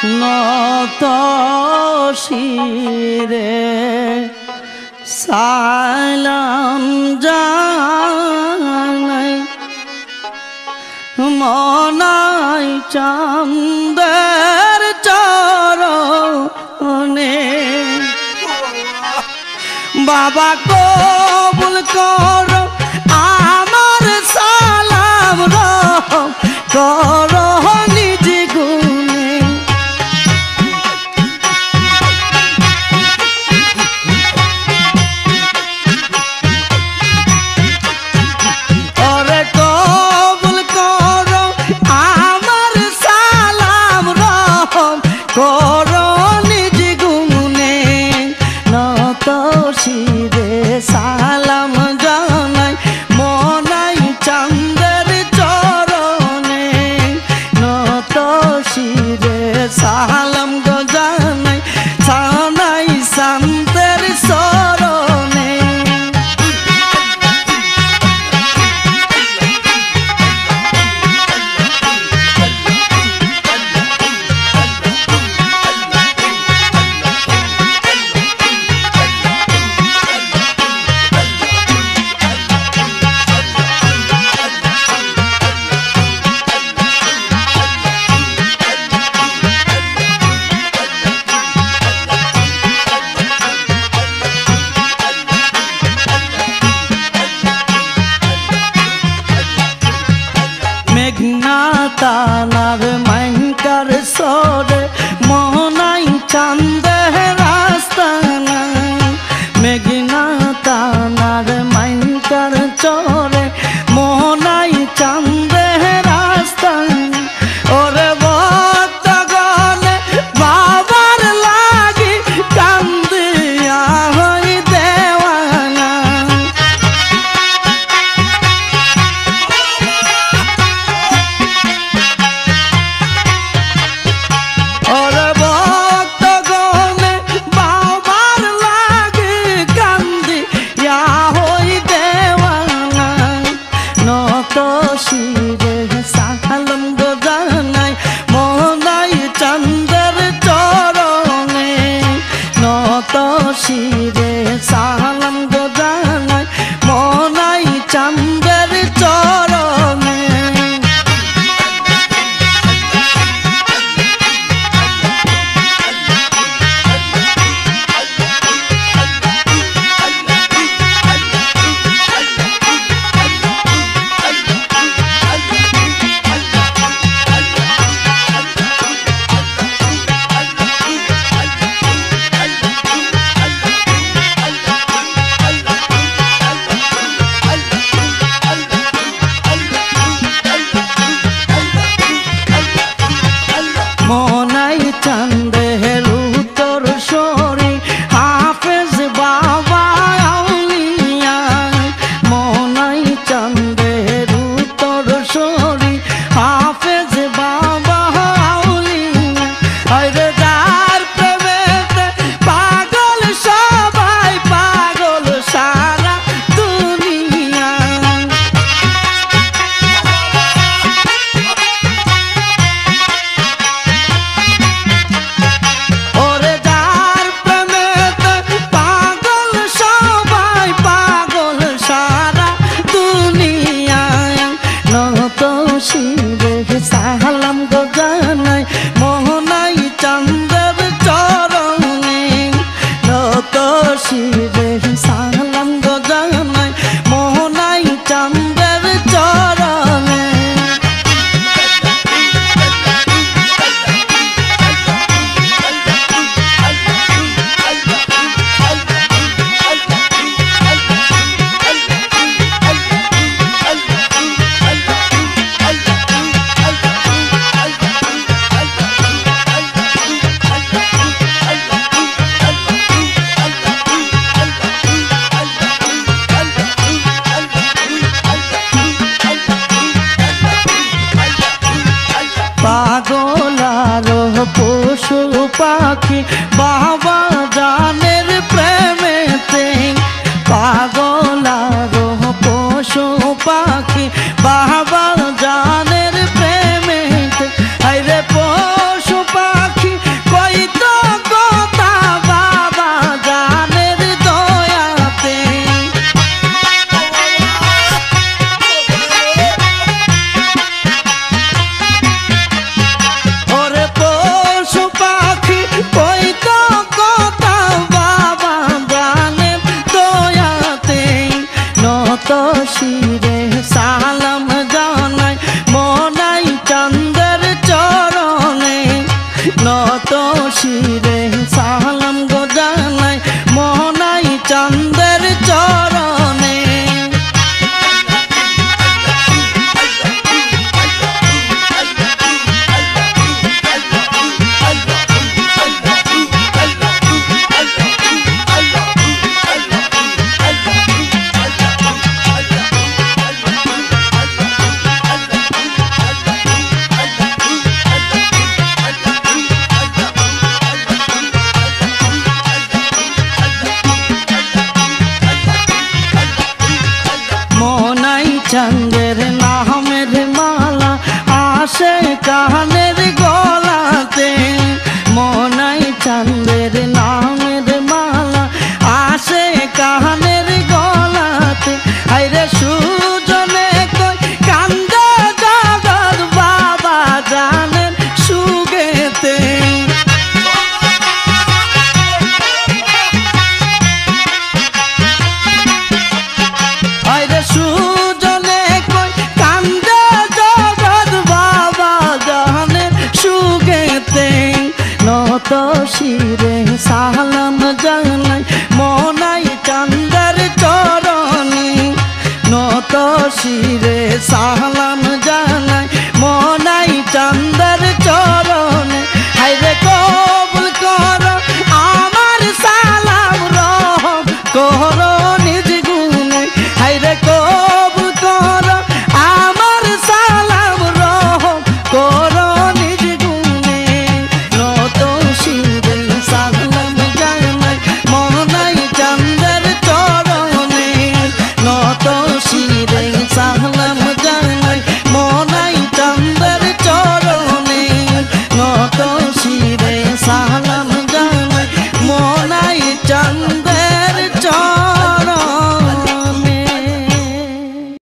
নত শিরে সালাম জানাই মনাই চাঁদের চরণে বাবা কবুল করো আমার সালাম করো নিজ গুণে ওরে কবুল করো আমার সালাম করো নিজ গুণে নত শিরে সালাম জানাই মনাই চাঁদের চরণে নত শিরে সালাম জানাই জানাই চাঁদের চরণে মেঘনা তানার মাইকার সরে মনাই চাঁদের রাস্তানা মেঘনা তানার মাইকার চরে মনাই চাঁদের রাস্তানা ওরে ভক্ত গলে বাবার লাগি কান্দিয়া হই দেওয়ানা ওরে ভক্ত গলে বাবার লাগি কান্দিয়া হই দেওয়ানা নত শিরে সালাম জানাই মনাই চাঁদের চরণে নত শিরে সালাম জানাই মনাই চাঁদের চরণে মনাই চাঁদের উত্তর সরি হাফেজ বাবা আউলিয়া মনাই চাঁদের উত্তর সরি হাফেজ বাবা আউলিয়া আরে যার প্রেমেতে পাগল সবাই পাগল সারা দুনিয়া ওরে যার প্রেমেতে পাগল সবাই পাগল সারা দুনিয়ায় নত শিরে সালাম জানাই মনাই চাঁদের চরণে নত শিরে সালাম জানাই মনাই চাঁদের চরণে পাগলার পশু পাখি বাবা জানের প্রেমেতে পাগলার পশু পাখি বাবা জানের প্রেমেতে আইরে পশু পাখি নত শিরে সালাম গো জানাই মোহনাই চাঁদের চরণে। চাঁদের নামের মালা আসে কানের গলাতে, মনাই চাঁদের নামের মালা আসে কানের গলাতে। আইরে সুজনে কই কান্দে জগৎ বাবা জানেন সুগেতে। আইরে নত শিরে সালাম জানাই মোহনাই চাঁদের চরণে। নত শিরে সালাম